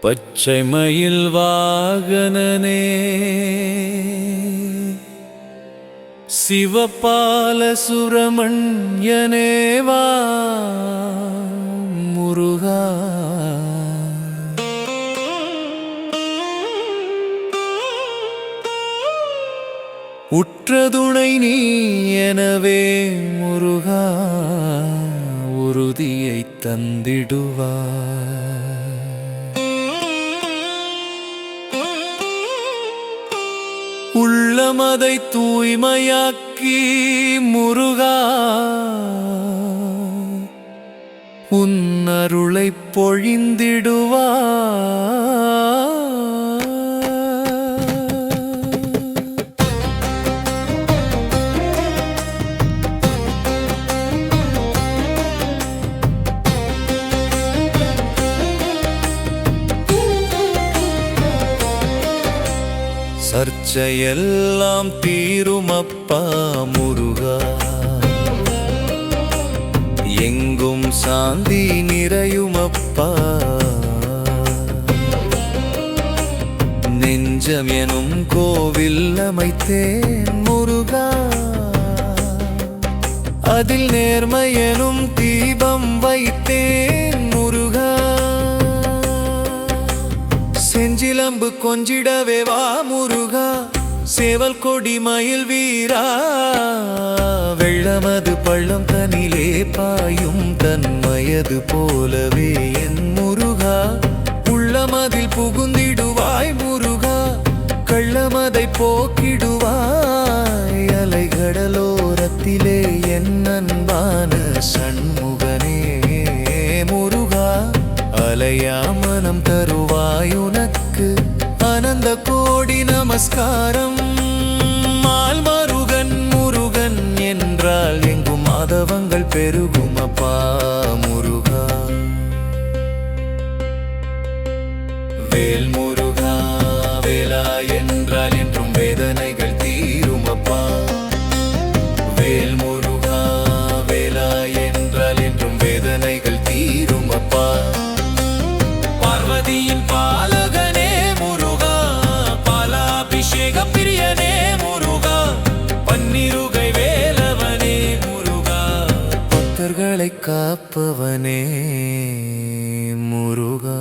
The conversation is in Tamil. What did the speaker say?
பச்சை மயில் வாகனனே சிவபால சுரமண்யனேவா முருகா உற்றதுணை நீ எனவே முருகா உறுதியை தந்திடுவாய். உள்ளமதை தூய்மையாக்கி முருகா உன் அருளை பொழிந்திடுவாய். சர்ச்சையெல்லாம் தீருமப்பா முருகா, எங்கும் சாந்தி நிறையுமப்பா. நெஞ்சம் எனும் கோவில் அமைத்தேன் முருகா, அதில் நேர்மை எனும் தீபம் வைத்தேன் முருகா. செஞ்சிலம்பு கொஞ்சிடவே வா முருகா, சேவல் கொடி மயில் வீரா. வெள்ளமது பள்ளம் தனிலே பாயும் தன்மயது போலவே என் முருகா. உள்ளமதில் புகுந்திடுவாய் முருகா, கள்ளமதை போக்கிடுவாய். அலைகடலோரத்திலே என் அன்பான சண்முகனே முருகா, அலையா மனம் தருவாய் உனக்கு அனந்த கோடி நமஸ்காரம். மால்மருகன் முருகன் என்றால் எங்கும் மாதவங்கள் பெருகுமப்பா முருகா. வேல் முருகா வேலா என்றால் என்றும் வேதனைகள் தீருமப்பா. வேல் முருகா வேலா என்றால் என்றும் வேதனைகள் தீருமப்பா. பார்வதியின் பாலகனே முருகா, பாலாபிஷேக பிரியனே முருகா, பன்னிருகை வேலவனே முருகா, பக்தர்களை காப்பவனே முருகா.